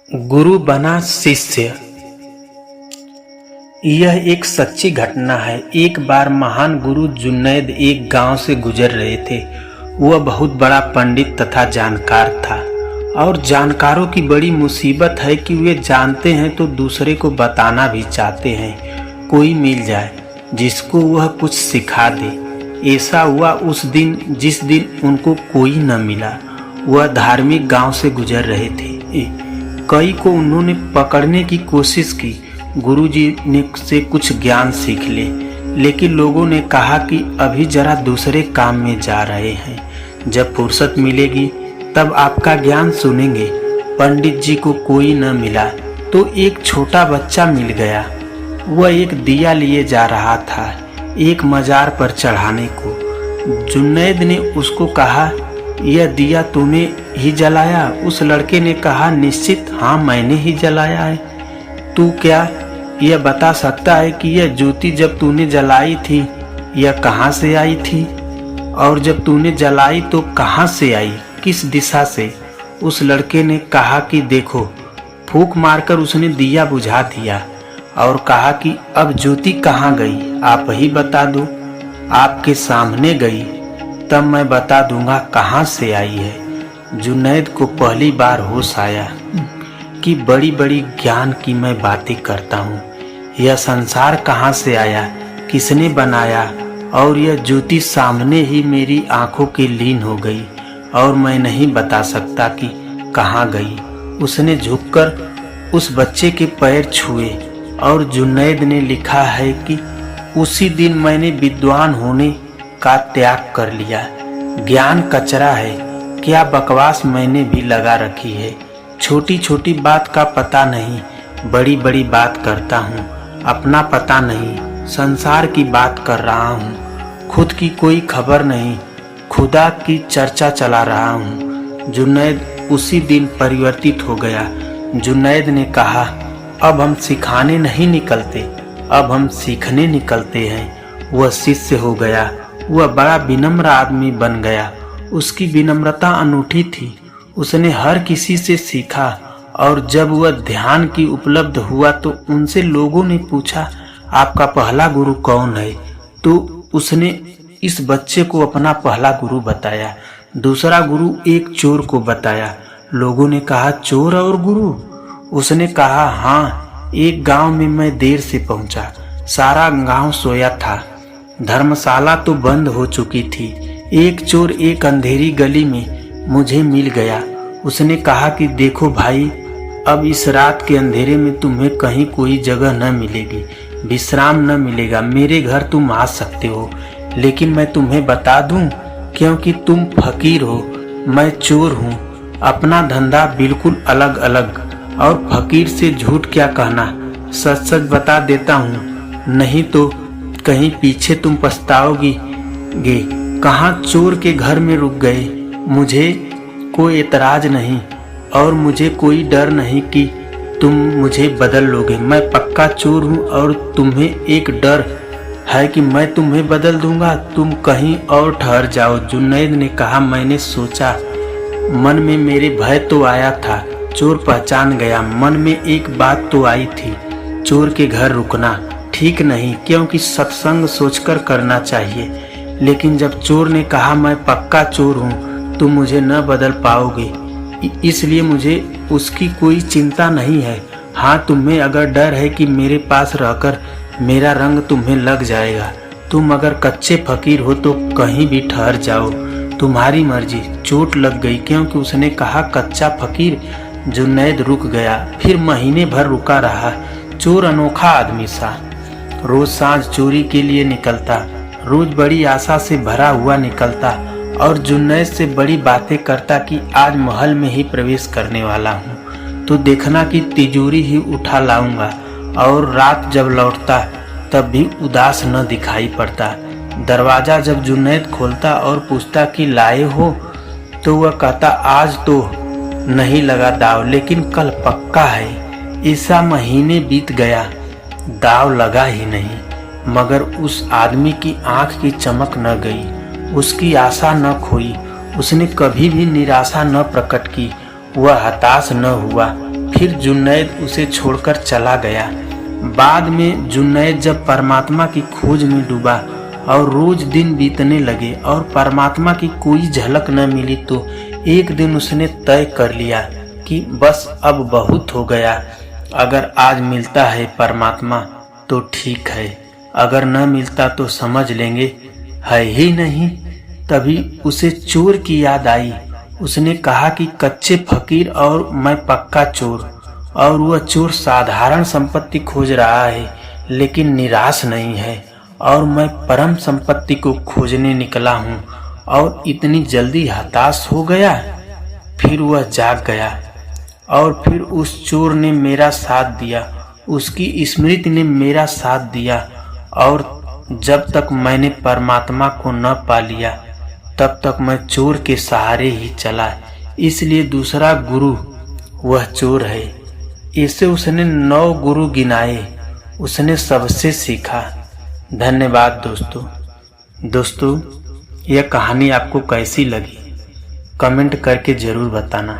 गुरु बना शिष्य। यह एक सच्ची घटना है। एक बार महान गुरु जुनैद एक गांव से गुजर रहे थे। वह बहुत बड़ा पंडित तथा जानकार था और जानकारों की बड़ी मुसीबत है कि वे जानते हैं तो दूसरे को बताना भी चाहते हैं। कोई मिल जाए जिसको वह कुछ सिखा दे। ऐसा हुआ उस दिन जिस दिन उनको कोई न मिला। वह धार्मिक गांव से गुजर रहे थे। कई को उन्होंने पकड़ने की कोशिश की, गुरुजी ने से कुछ ज्ञान सीख ले, लेकिन लोगों ने कहा कि अभी जरा दूसरे काम में जा रहे हैं, जब फुर्सत मिलेगी तब आपका ज्ञान सुनेंगे। पंडित जी को कोई न मिला तो एक छोटा बच्चा मिल गया। वह एक दिया लिए जा रहा था एक मजार पर चढ़ाने को। जुनैद ने उसको कहा, यह दिया तूने ही जलाया? उस लड़के ने कहा, निश्चित हाँ, मैंने ही जलाया है। तू क्या यह बता सकता है कि यह ज्योति जब तूने जलाई थी यह कहाँ से आई थी, और जब तूने जलाई तो कहाँ से आई, किस दिशा से? उस लड़के ने कहा कि देखो। फूंक मारकर उसने दिया बुझा दिया और कहा कि अब ज्योति कहाँ गई, आप ही बता दो। आपके सामने गई, तब मैं बता दूंगा कहाँ से आई है। जुनैद को पहली बार होश आया कि बड़ी बड़ी ज्ञान की मैं बातें करता हूँ। यह संसार कहाँ से आया, किसने बनाया, और यह ज्योति सामने ही मेरी आंखों के लीन हो गई और मैं नहीं बता सकता कि कहाँ गई। उसने झुककर उस बच्चे के पैर छुए और जुनैद ने लिखा है कि उसी दिन मैंने विद्वान होने का त्याग कर लिया। ज्ञान कचरा है, क्या बकवास मैंने भी लगा रखी है। छोटी छोटी बात का पता नहीं, बड़ी बड़ी बात करता हूँ। अपना पता नहीं, संसार की बात कर रहा हूँ। खुद की कोई खबर नहीं, खुदा की चर्चा चला रहा हूँ। जुनैद उसी दिन परिवर्तित हो गया। जुनैद ने कहा, अब हम सिखाने नहीं निकलते, अब हम सीखने निकलते हैं। वह शिष्य हो गया। वह बड़ा विनम्र आदमी बन गया। उसकी विनम्रता अनूठी थी। उसने हर किसी से सीखा और जब वह ध्यान की उपलब्ध हुआ तो उनसे लोगों ने पूछा, आपका पहला गुरु कौन है? तो उसने इस बच्चे को अपना पहला गुरु बताया। दूसरा गुरु एक चोर को बताया। लोगों ने कहा, चोर और गुरु? उसने कहा, हाँ, एक गांव में मैं देर से पहुंचा। सारा गांव सोया था। धर्मशाला तो बंद हो चुकी थी। एक चोर एक अंधेरी गली में मुझे मिल गया। उसने कहा कि देखो भाई, अब इस रात के अंधेरे में तुम्हें कहीं कोई जगह न मिलेगी, विश्राम न मिलेगा। मेरे घर तुम आ सकते हो, लेकिन मैं तुम्हें बता दूं, क्योंकि तुम फकीर हो, मैं चोर हूँ। अपना धंधा बिल्कुल अलग अलग, और फकीर से झूठ क्या कहना, सच सच बता देता हूँ, नहीं तो कहीं पीछे तुम पछताओगी गे। कहाँ चोर के घर में रुक गए। मुझे कोई एतराज नहीं और मुझे कोई डर नहीं कि तुम मुझे बदल लोगे। मैं पक्का चोर हूँ और तुम्हें एक डर है कि मैं तुम्हें बदल दूंगा, तुम कहीं और ठहर जाओ। जुनैद ने कहा, मैंने सोचा, मन में मेरे भय तो आया था, चोर पहचान गया। मन में एक बात तो आई थी, चोर के घर रुकना ठीक नहीं, क्योंकि सत्संग सोचकर करना चाहिए। लेकिन जब चोर ने कहा, मैं पक्का चोर हूँ, तुम मुझे न बदल पाओगे, इसलिए मुझे उसकी कोई चिंता नहीं है। हाँ, तुम्हें अगर डर है कि मेरे पास रहकर मेरा रंग तुम्हें लग जाएगा, तुम अगर कच्चे फकीर हो तो कहीं भी ठहर जाओ, तुम्हारी मर्जी। चोट लग गई क्योंकि उसने कहा कच्चा फकीर। जुनैद रुक गया, फिर महीने भर रुका रहा। चोर अनोखा आदमी सा रोज सांझ चोरी के लिए निकलता, रोज बड़ी आशा से भरा हुआ निकलता और जुनैद से बड़ी बातें करता कि आज महल में ही प्रवेश करने वाला हूँ, तो देखना कि तिजोरी ही उठा लाऊंगा। और रात जब लौटता तब भी उदास न दिखाई पड़ता। दरवाजा जब जुनैद खोलता और पूछता कि लाए हो, तो वह कहता, आज तो नहीं लगा दाव, लेकिन कल पक्का है। ऐसा महीने बीत गया, दाव लगा ही नहीं, मगर उस आदमी की आंख की चमक न गई, उसकी आशा न खोई, उसने कभी भी निराशा न प्रकट की, वह हताश न हुआ। फिर जुन्नैद उसे छोड़कर चला गया। बाद में जुन्नैद जब परमात्मा की खोज में डूबा और रोज दिन बीतने लगे और परमात्मा की कोई झलक न मिली, तो एक दिन उसने तय कर लिया कि बस अब बहुत हो गया। अगर आज मिलता है परमात्मा तो ठीक है, अगर न मिलता तो समझ लेंगे है ही नहीं। तभी उसे चोर की याद आई। उसने कहा कि कच्चे फकीर और मैं पक्का चोर, और वह चोर साधारण संपत्ति खोज रहा है लेकिन निराश नहीं है, और मैं परम संपत्ति को खोजने निकला हूँ और इतनी जल्दी हताश हो गया। फिर वह जाग गया और फिर उस चोर ने मेरा साथ दिया, उसकी स्मृति ने मेरा साथ दिया, और जब तक मैंने परमात्मा को न पा लिया तब तक मैं चोर के सहारे ही चला। इसलिए दूसरा गुरु वह चोर है। इसे उसने 9 गुरु गिनाए, उसने सबसे सीखा। धन्यवाद दोस्तों, यह कहानी आपको कैसी लगी कमेंट करके जरूर बताना।